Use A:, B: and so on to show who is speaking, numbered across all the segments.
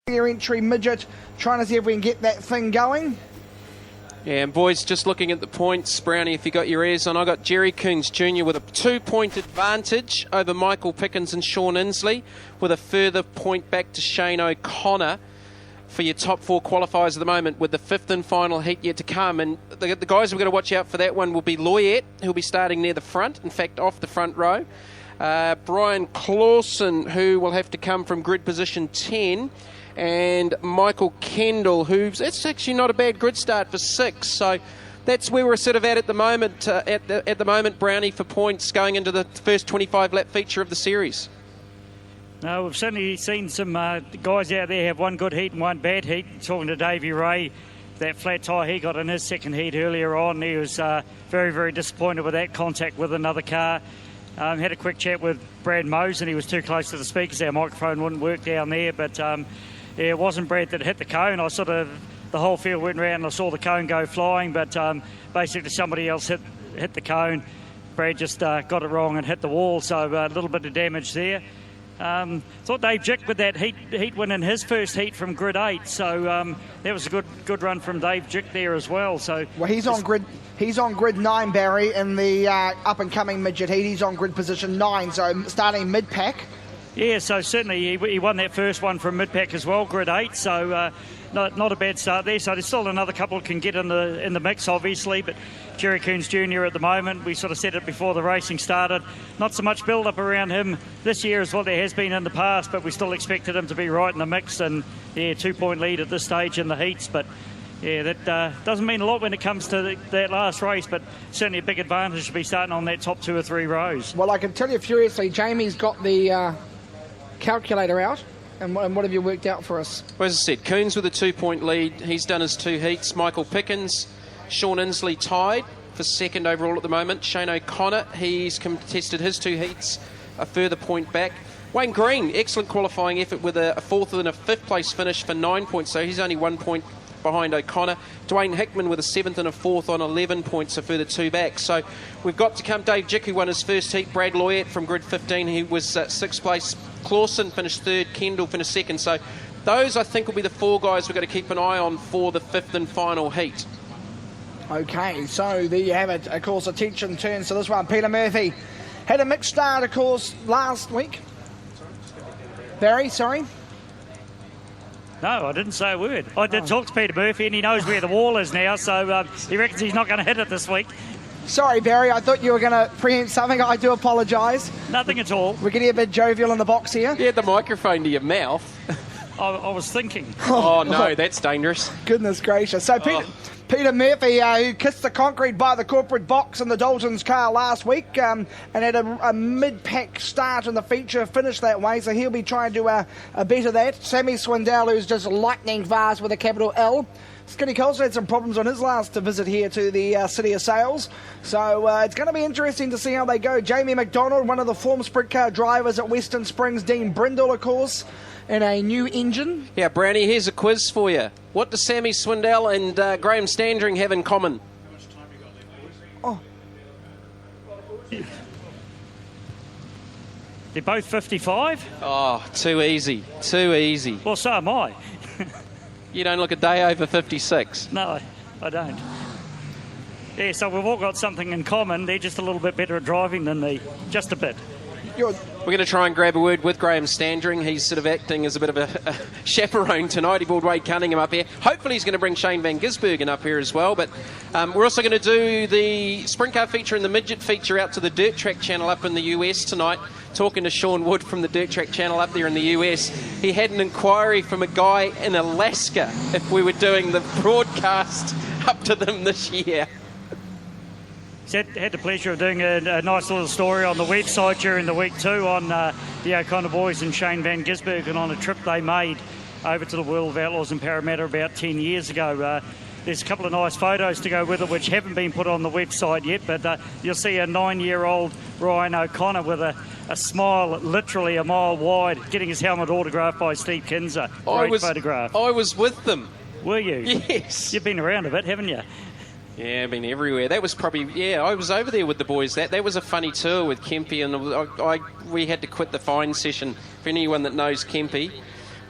A: Their entry midget, trying to see if we can get that thing going.
B: Yeah, and boys, just looking at the points, Brownie, if you got your ears on, I got Jerry Coons Jr. with a 2-point advantage over Michael Pickens and Sean Inslee, with a further point back to Shane O'Connor for your top 4 qualifiers at the moment, with the 5th and final heat yet to come. And the guys we've got to watch out for that one will be Loyette, who'll be starting near the front, in fact, off the front row. Brian Clausen, who will have to come from grid position 10. And Michael Kendall, that's actually not a bad grid start for 6. So that's where we're sort of at the moment, at the moment, Brownie, for points going into the first 25-lap feature of the series.
C: No, we've certainly seen some guys out there have one good heat and one bad heat. Talking to Davey Ray, that flat tyre he got in his second heat earlier on, he was very, very disappointed with that contact with another car. Had a quick chat with Brad Mose, and he was too close to the speakers. Our microphone wouldn't work down there, but yeah, it wasn't Brad that hit the cone. The whole field went around and I saw the cone go flying, but basically somebody else hit the cone. Brad just got it wrong and hit the wall, so a little bit of damage there. Thought Dave Jick with that heat win in his first heat from grid 8, so that was a good run from Dave Jick there as well. So
A: well, he's on grid 9, Barry, in the up and coming midget heat. He's on grid position 9, so starting mid pack.
C: Yeah, so certainly he won that first one from mid-pack as well, grid 8, so not a bad start there. So there's still another couple can get in the mix, obviously, but Jerry Coons Jr. at the moment, we sort of said it before the racing started, not so much build-up around him this year as what there has been in the past, but we still expected him to be right in the mix, and yeah, 2-point lead at this stage in the heats, but yeah, that doesn't mean a lot when it comes to that last race, but certainly a big advantage to be starting on that top 2 or 3 rows.
A: Well, I can tell you furiously, Jamie's got the calculator out, and what have you worked out for us?
B: Well, as I said, Coons with a 2-point lead. He's done his 2 heats. Michael Pickens, Sean Inslee tied for 2nd overall at the moment. Shane O'Connor, he's contested his 2 heats, a further point back. Wayne Green, excellent qualifying effort with a 4th and a 5th place finish for 9 points, so he's only 1 point behind O'Connor. Dwayne Hickman with a 7th and a 4th on 11 points, a further 2 back. So we've got to come Dave Jick, who won his first heat. Brad Loyette from grid 15, he was 6th place. Clausen finished 3rd, Kendall finished 2nd. So those, I think, will be the 4 guys we've got to keep an eye on for the 5th and final heat.
A: Okay, so there you have it. Of course, attention turns to this one. Peter Murphy had a mixed start, of course, last week. Barry, sorry?
C: No, I didn't say a word. I did talk to Peter Murphy, and he knows where the wall is now, so he reckons he's not going to hit it this week.
A: Sorry, Barry, I thought you were going to preempt something. I do apologise.
C: Nothing at all.
A: We're getting a bit jovial in the box here.
B: You had the microphone to your mouth.
C: I was thinking.
B: Oh, no, that's dangerous.
A: Goodness gracious. So Peter Murphy, who kissed the concrete by the corporate box in the Dalton's car last week and had a mid-pack start in the feature, finished that way, so he'll be trying to do a bit of that. Sammy Swindell, who's just lightning fast with a capital L. Skinny Colson had some problems on his last visit here to the City of Sales. So it's going to be interesting to see how they go. Jamie McDonald, one of the former sprint car drivers at Western Springs. Dean Brindle, of course, in a new engine.
B: Yeah, Brownie, here's a quiz for you. What do Sammy Swindell and Graham Standring have in common?
D: How much time you got left, boys?
A: Oh.
C: They're both 55?
B: Oh, too easy. Too easy.
C: Well, so am I.
B: You don't look a day over 56.
C: No, I don't. Yeah, so we've all got something in common. They're just a little bit better at driving than me. Just a bit.
B: We're going to try and grab a word with Graham Standring. He's sort of acting as a bit of a chaperone tonight. He brought Wade Cunningham up here. Hopefully he's going to bring Shane Van Gisbergen up here as well. But we're also going to do the sprint car feature and the midget feature out to the Dirt Track channel up in the US tonight. Talking to Sean Wood from the Dirt Track channel up there in the US. He had an inquiry from a guy in Alaska if we were doing the broadcast up to them this year.
C: Had the pleasure of doing a nice little story on the website during the week too on the O'Connor boys and Shane Van Gisbergen on a trip they made over to the World of Outlaws in Parramatta about 10 years ago. There's a couple of nice photos to go with it which haven't been put on the website yet, but you'll see a 9-year-old Ryan O'Connor with a smile literally a mile wide, getting his helmet autographed by Steve Kinzer. Great photograph.
B: I was with them.
C: Were you?
B: Yes.
C: You've been around a bit, haven't you?
B: Yeah, I've been everywhere. That was probably, I was over there with the boys. That was a funny tour with Kempy, and we had to quit the fine session. For anyone that knows Kempy,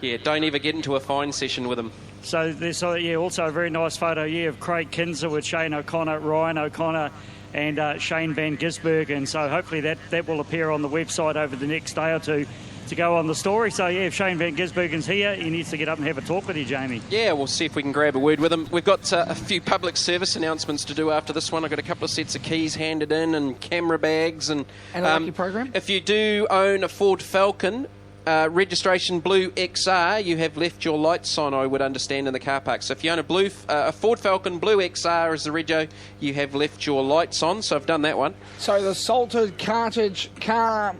B: Yeah, don't ever get into a fine session with him.
C: So there's also a very nice photo of Craig Kinser with Shane O'Connor, Ryan O'Connor and Shane Van Gisbergen. So hopefully that will appear on the website over the next day or two to go on the story. So, yeah, if Shane Van Gisbergen's here, he needs to get up and have a talk with you, Jamie.
B: Yeah, we'll see if we can grab a word with him. We've got a few public service announcements to do after this one. I've got a couple of sets of keys handed in and camera bags. And
A: a lucky program.
B: If you do own a Ford Falcon, registration Blue XR, you have left your lights on, I would understand, in the car park. So if you own a Ford Falcon Blue XR as the rego, you have left your lights on. So I've done that one.
A: So the Salted Cartage car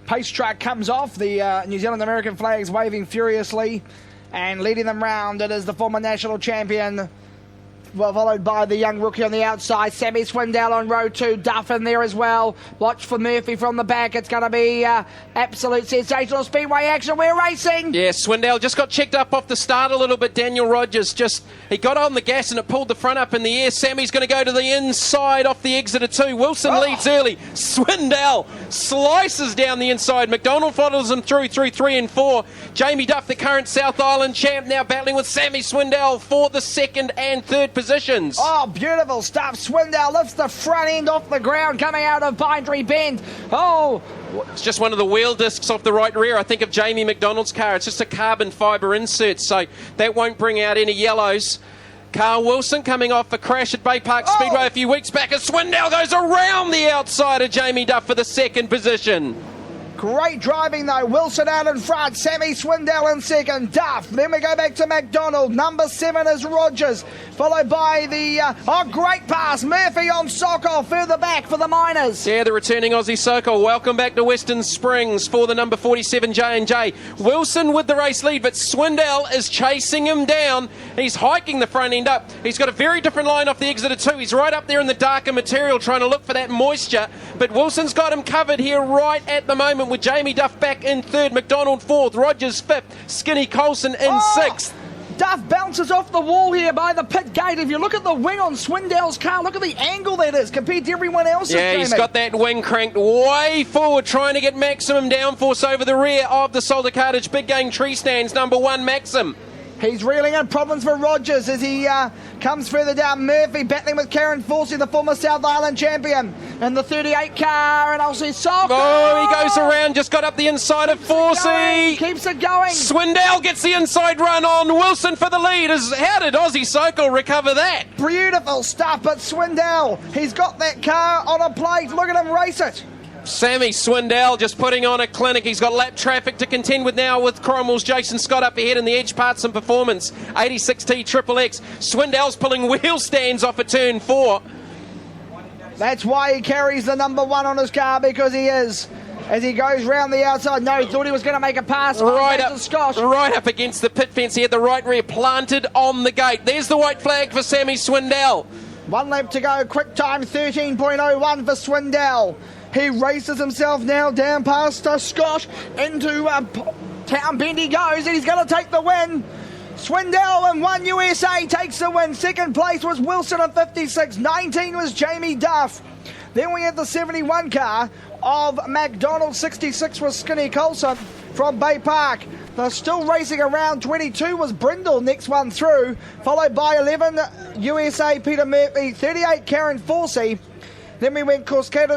A: pace track comes off. The New Zealand American flags waving furiously, and leading them round, it is the former national champion, well, followed by the young rookie on the outside, Sammy Swindell on row 2, Duff in there as well. Watch for Murphy from the back. It's going to be absolute sensational speedway action. We're racing.
B: Yeah, Swindell just got checked up off the start a little bit. Daniel Rogers he got on the gas and it pulled the front up in the air. Sammy's going to go to the inside off the exit of 2. Wilson leads early. Swindell slices down the inside. McDonald follows him through 3 and 4. Jamie Duff, the current South Island champ, now battling with Sammy Swindell for the second and third positions.
A: Oh, beautiful stuff. Swindell lifts the front end off the ground coming out of Pine Tree Bend. Oh,
B: it's just one of the wheel discs off the right rear, I think, of Jamie McDonald's car. It's just a carbon fibre insert, so that won't bring out any yellows. Carl Wilson coming off a crash at Bay Park Speedway a few weeks back, as Swindell goes around the outside of Jamie Duff for the second position.
A: great driving though. Wilson out in front, Sammy Swindell in second, Duff. Then we go back to McDonald. Number 7 is Rogers, followed by the great pass, Murphy on Sokol further back for the Miners.
B: Yeah, the returning Aussie Sokol. Welcome back to Western Springs for the number 47 J&J. Wilson with the race lead, but Swindell is chasing him down. He's hiking the front end up. He's got a very different line off the exit of 2. He's right up there in the darker material trying to look for that moisture, but Wilson's got him covered here right at the moment, with Jamie Duff back in 3rd, McDonald 4th, Rogers 5th, Skinny Colson in 6th.
A: Duff bounces off the wall here by the pit gate. If you look at the wing on Swindell's car, look at the angle that is compared to everyone else's.
B: Yeah, he's got that wing cranked way forward, trying to get maximum downforce over the rear of the Salter Cartage Big Game Tree Stands, number 1 Maxim.
A: He's reeling in problems for Rogers as he comes further down. Murphy battling with Karen Forsey, the former South Island champion, in the 38 car, and Aussie Sokol.
B: Oh, he goes around, just got up the inside of Forsey.
A: Keeps it going.
B: Swindell gets the inside run on Wilson for the lead. How did Aussie Sokol recover that?
A: Beautiful stuff, but Swindell, he's got that car on a plate. Look at him race it.
B: Sammy Swindell just putting on a clinic. He's got lap traffic to contend with now, with Cromwell's Jason Scott up ahead in the Edge Parts and Performance 86T Triple X. Swindell's pulling wheel stands off at turn 4.
A: That's why he carries the number 1 on his car, because he is. As he goes round the outside, no, he thought he was going to make a pass.
B: Right up against the pit fence. He had the right rear planted on the gate. There's the white flag for Sammy Swindell.
A: 1 lap to go. Quick time 13.01 for Swindell. He races himself now down past Scott into Town Bend he goes, and he's going to take the win. Swindell in 1 USA takes the win. Second place was Wilson at 56. 19 was Jamie Duff. Then we had the 71 car of McDonald. 66 was Skinny Colson from Bay Park. They're still racing around. 22 was Brindle, next one through, followed by 11 USA Peter Murphy, 38 Karen Forsey. Then we went Coscaden